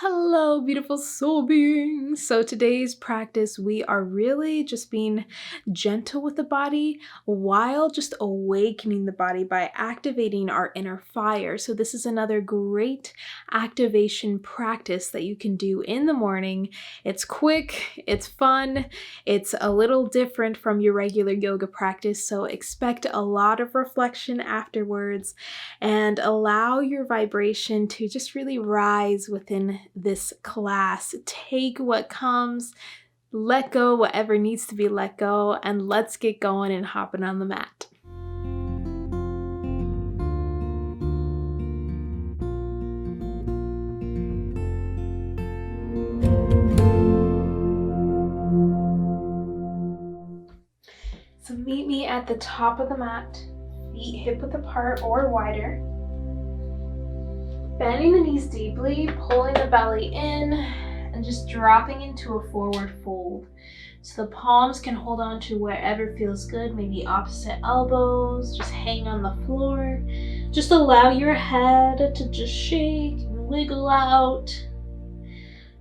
Hello, beautiful soul beings. So, today's practice, we are really just being gentle with the body while just awakening the body by activating our inner fire. So, this is another great activation practice that you can do in the morning. It's quick, it's fun, it's a little different from your regular yoga practice. So, expect a lot of reflection afterwards and allow your vibration to just really rise within this class. Take what comes, let go whatever needs to be let go, and let's get going and hopping on the mat. So meet me at the top of the mat, feet hip-width apart or wider. Bending the knees deeply, pulling the belly in, and just dropping into a forward fold. So the palms can hold on to wherever feels good, maybe opposite elbows, just hang on the floor. Just allow your head to just shake and wiggle out,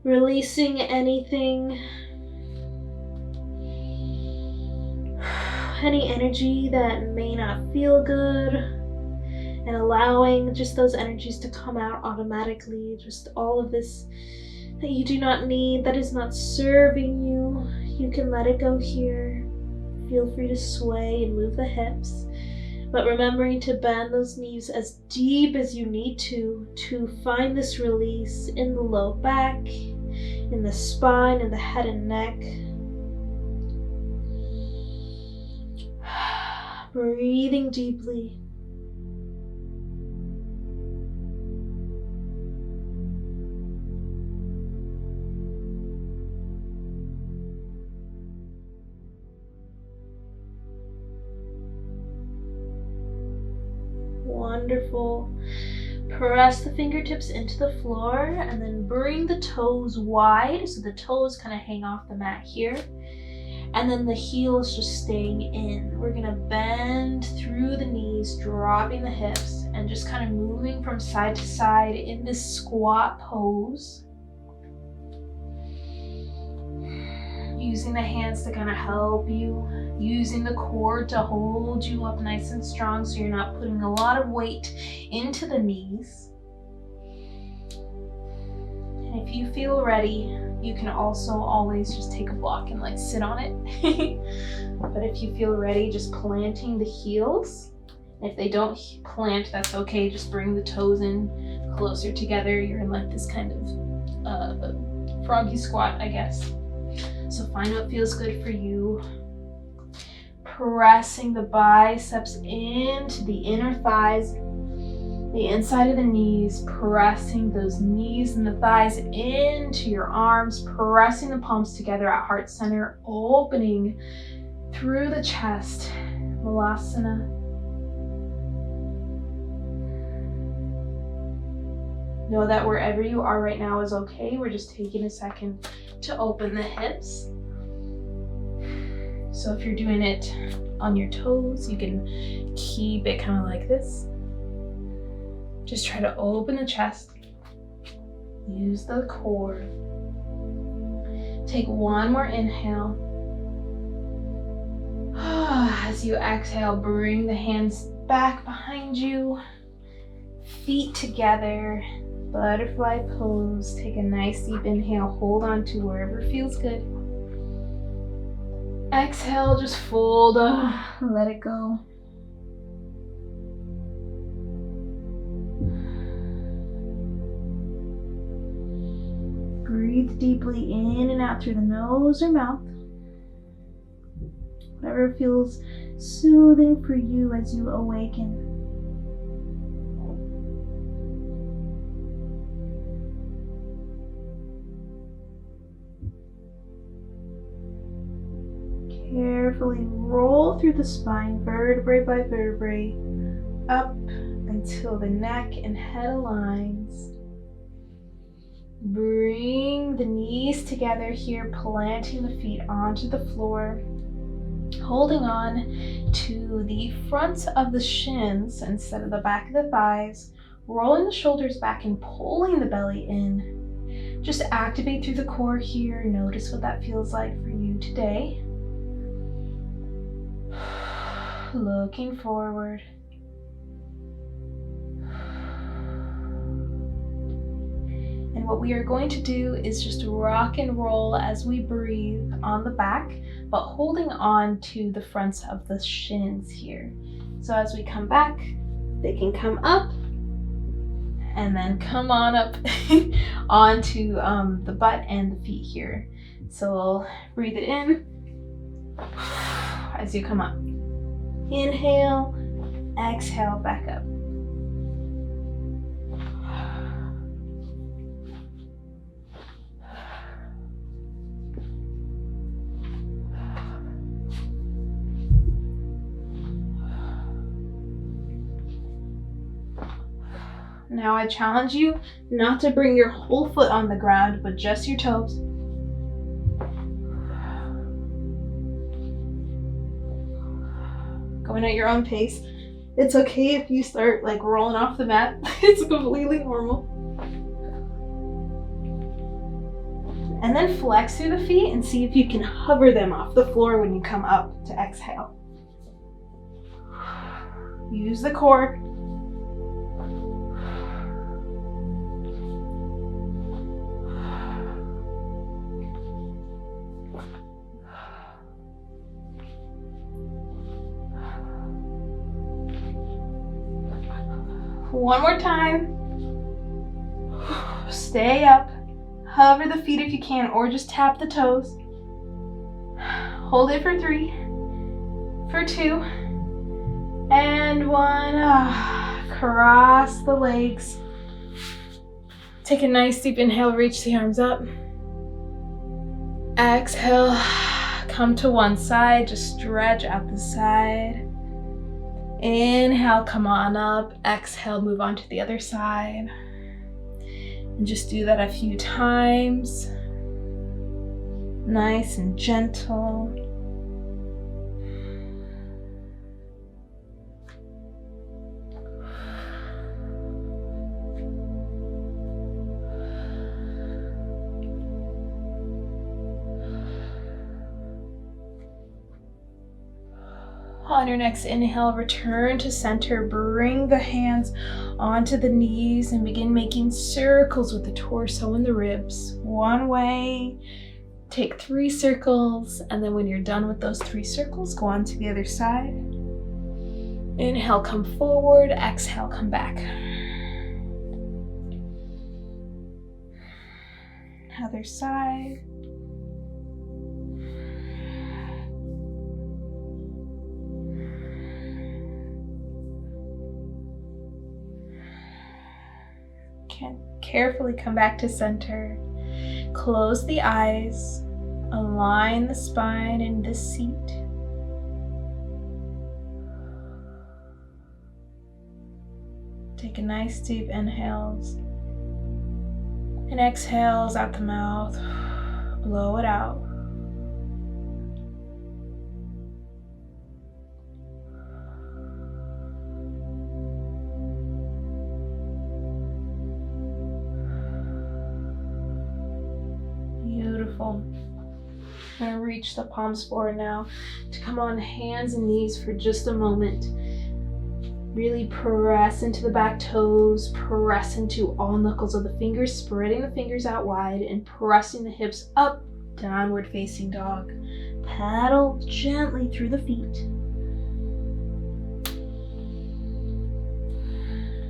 releasing anything, any energy that may not feel good, and allowing just those energies to come out automatically. Just all of this that you do not need, that is not serving you, you can let it go here. Feel free to sway and move the hips, but remembering to bend those knees as deep as you need to find this release in the low back, in the spine, in the head and neck. Breathing deeply. Wonderful. Press the fingertips into the floor and then bring the toes wide so the toes kind of hang off the mat here. And then the heels just staying in. We're gonna bend through the knees, dropping the hips, and just kind of moving from side to side in this squat pose. Using the hands to kind of help you, using the core to hold you up nice and strong so you're not putting a lot of weight into the knees. And if you feel ready, you can also always just take a block and like sit on it. But if you feel ready, just planting the heels. If they don't plant, that's okay. Just bring the toes in closer together. You're in like this kind of froggy squat, I guess. So find what feels good for you. Pressing the biceps into the inner thighs, the inside of the knees, pressing those knees and the thighs into your arms, pressing the palms together at heart center, opening through the chest, Malasana. Know that wherever you are right now is okay. We're just taking a second to open the hips. So if you're doing it on your toes, you can keep it kind of like this. Just try to open the chest. Use the core. Take one more inhale. As you exhale, bring the hands back behind you. Feet together. Butterfly pose. Take a nice deep inhale. Hold on to wherever feels good. Exhale, just fold. Let it go. Breathe deeply in and out through the nose or mouth. Whatever feels soothing for you as you awaken. Carefully roll through the spine, vertebrae by vertebrae, up until the neck and head aligns. Bring the knees together here, planting the feet onto the floor, holding on to the fronts of the shins instead of the back of the thighs, rolling the shoulders back and pulling the belly in. Just activate through the core here. Notice what that feels like for you today. Looking forward. And what we are going to do is just rock and roll as we breathe on the back, but holding on to the fronts of the shins here. So as we come back, they can come up and then come on up onto the butt and the feet here. So we'll breathe it in as you come up. Inhale, exhale, back up. Now I challenge you not to bring your whole foot on the ground, but just your toes. Going at your own pace. It's okay if you start like rolling off the mat. It's completely normal. And then flex through the feet and see if you can hover them off the floor when you come up to exhale. Use the core. One more time. Stay up. Hover the feet if you can, or just tap the toes. Hold it for 3, for 2, and 1. Cross the legs. Take a nice deep inhale, reach the arms up. Exhale, come to one side, just stretch out the side. Inhale, come on up. Exhale, move on to the other side. And just do that a few times. Nice and gentle. On your next inhale, return to center. Bring the hands onto the knees and begin making circles with the torso and the ribs. One way. Take 3 circles, and then when you're done with those 3 circles, go on to the other side. Inhale, come forward. Exhale, come back. Other side. Carefully come back to center. Close the eyes. Align the spine in this seat. Take a nice deep inhales and exhales out the mouth. Blow it out. Beautiful. I'm going to reach the palms forward now to come on hands and knees for just a moment. Really press into the back toes, press into all knuckles of the fingers, spreading the fingers out wide and pressing the hips up, downward facing dog. Paddle gently through the feet.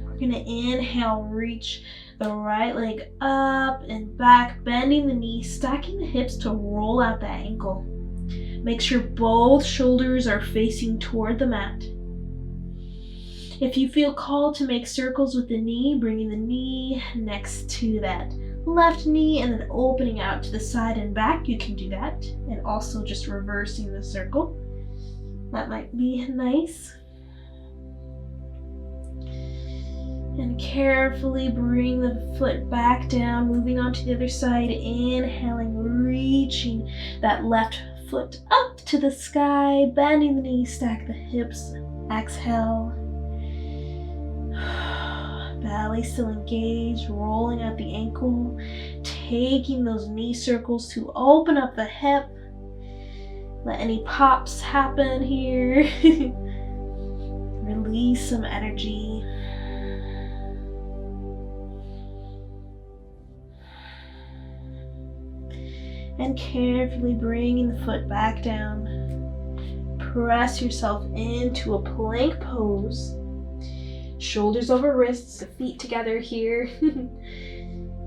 We're going to inhale, reach the right leg up and back, bending the knee, stacking the hips to roll out the ankle. Make sure both shoulders are facing toward the mat. If you feel called to make circles with the knee, bringing the knee next to that left knee and then opening out to the side and back, you can do that. And also just reversing the circle. That might be nice. And carefully bring the foot back down, moving on to the other side. Inhaling, reaching that left foot up to the sky, bending the knee, stack the hips. Exhale. Belly still engaged, rolling out the ankle. taking those knee circles to open up the hip. Let any pops happen here. Release some energy. And carefully bringing the foot back down. Press yourself into a plank pose. Shoulders over wrists, feet together here.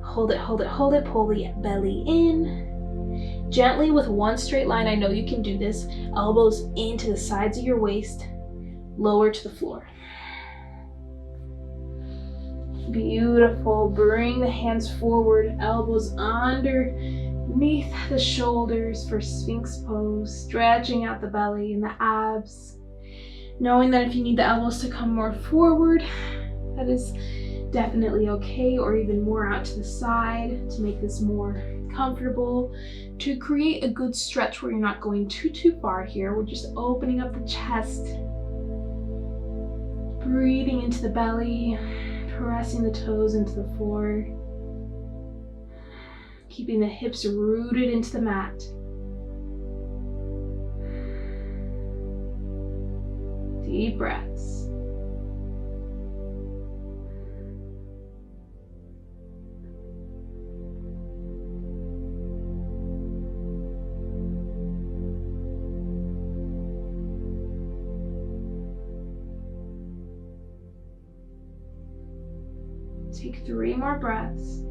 Hold it, hold it, hold it. Pull the belly in. Gently with one straight line, I know you can do this. Elbows into the sides of your waist. Lower to the floor. Beautiful. Bring the hands forward, elbows underneath the shoulders for Sphinx pose, stretching out the belly and the abs. Knowing that if you need the elbows to come more forward, that is definitely okay, or even more out to the side to make this more comfortable. To create a good stretch where you're not going too far here, we're just opening up the chest, breathing into the belly, pressing the toes into the floor, keeping the hips rooted into the mat. Deep breaths. Take 3 more breaths.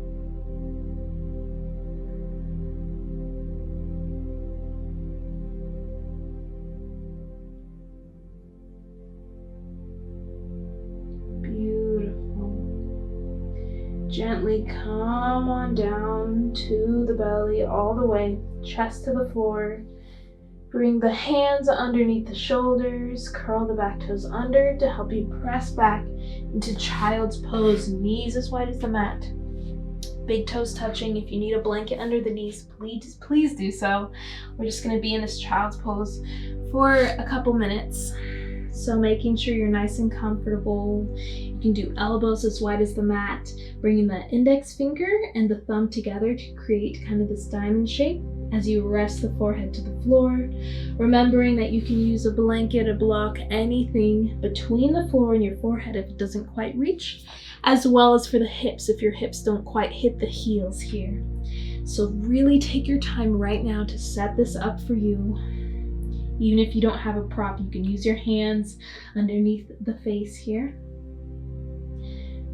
Gently come on down to the belly all the way, chest to the floor. Bring the hands underneath the shoulders, curl the back toes under to help you press back into child's pose, knees as wide as the mat. Big toes touching. If you need a blanket under the knees, please do so. We're just gonna be in this child's pose for a couple minutes. So making sure you're nice and comfortable. You can do elbows as wide as the mat, bringing the index finger and the thumb together to create kind of this diamond shape as you rest the forehead to the floor. Remembering that you can use a blanket, a block, anything between the floor and your forehead if it doesn't quite reach, as well as for the hips if your hips don't quite hit the heels here. So really take your time right now to set this up for you. Even if you don't have a prop, you can use your hands underneath the face here.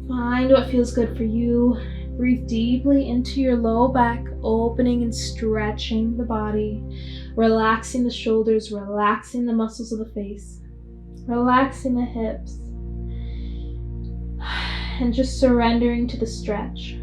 Find what feels good for you. Breathe deeply into your low back, opening and stretching the body, relaxing the shoulders, relaxing the muscles of the face, relaxing the hips, and just surrendering to the stretch.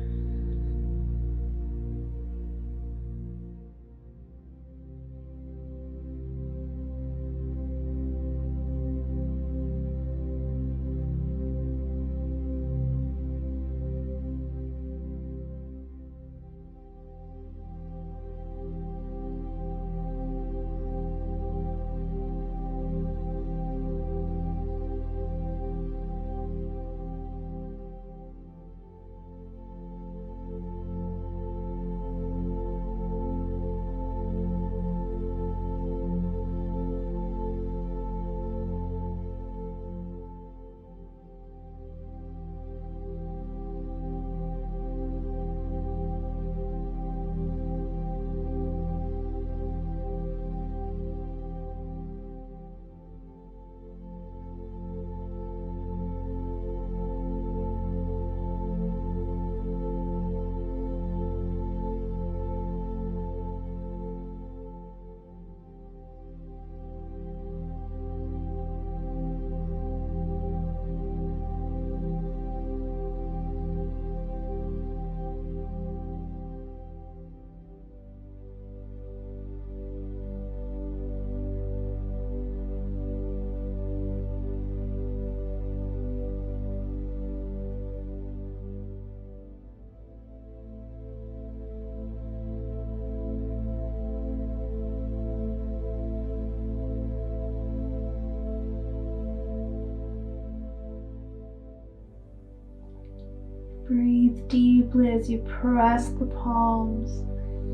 Breathe deeply as you press the palms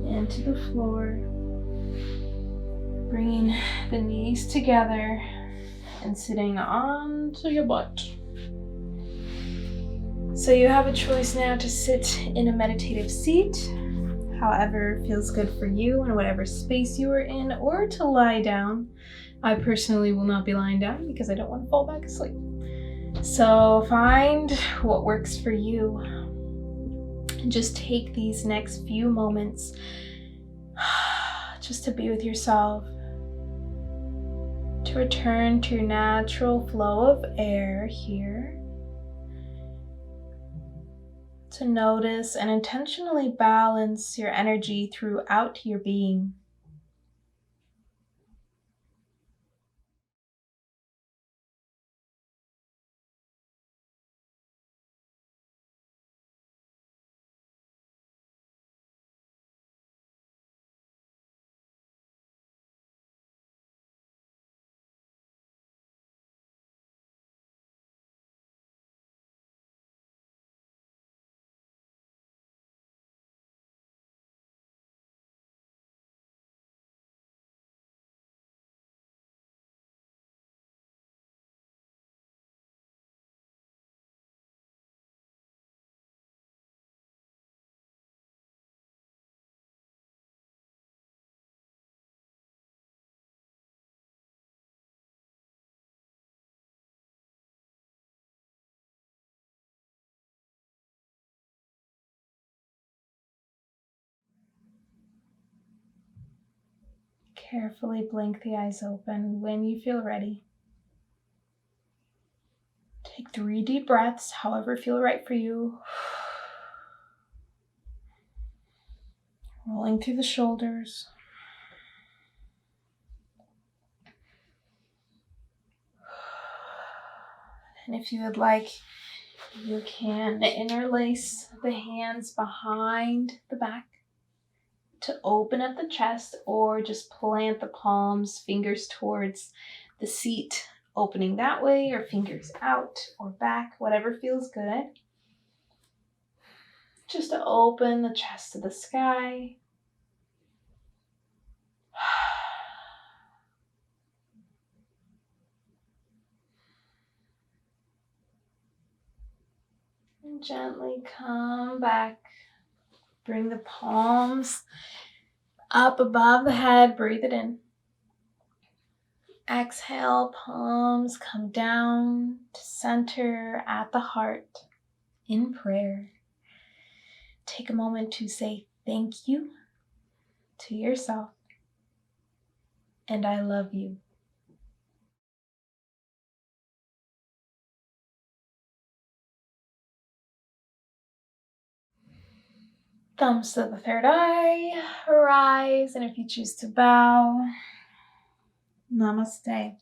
into the floor, bringing the knees together and sitting onto your butt. So you have a choice now to sit in a meditative seat, however feels good for you in whatever space you are in, or to lie down. I personally will not be lying down because I don't want to fall back asleep. So find what works for you. And just take these next few moments just to be with yourself, to return to your natural flow of air here, to notice and intentionally balance your energy throughout your being. Carefully blink the eyes open when you feel ready. Take 3 deep breaths, however feel right for you. Rolling through the shoulders. And if you would like, you can interlace the hands behind the back to open up the chest, or just plant the palms, fingers towards the seat, opening that way, or fingers out or back, whatever feels good. Just to open the chest to the sky. And gently come back. Bring the palms up above the head. Breathe it in. Exhale, palms come down to center at the heart in prayer. Take a moment to say thank you to yourself, and I love you. Thumbs to the third eye, rise, and if you choose to bow, namaste.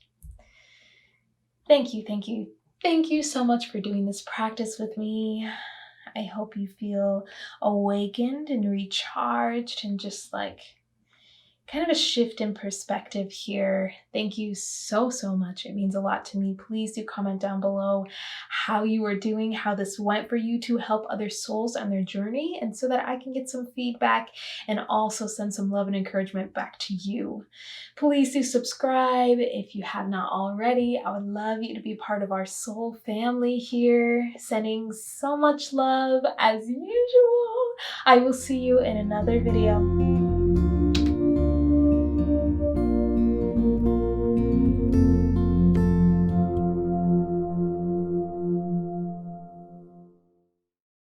Thank you, thank you, thank you so much for doing this practice with me. I hope you feel awakened and recharged and just like kind of a shift in perspective here. Thank you so much. It means a lot to me. Please do comment down below how you are doing, how this went for you to help other souls on their journey, and so that I can get some feedback and also send some love and encouragement back to you. Please do subscribe if you have not already. I would love you to be part of our soul family here. Sending so much love as usual. I will see you in another video.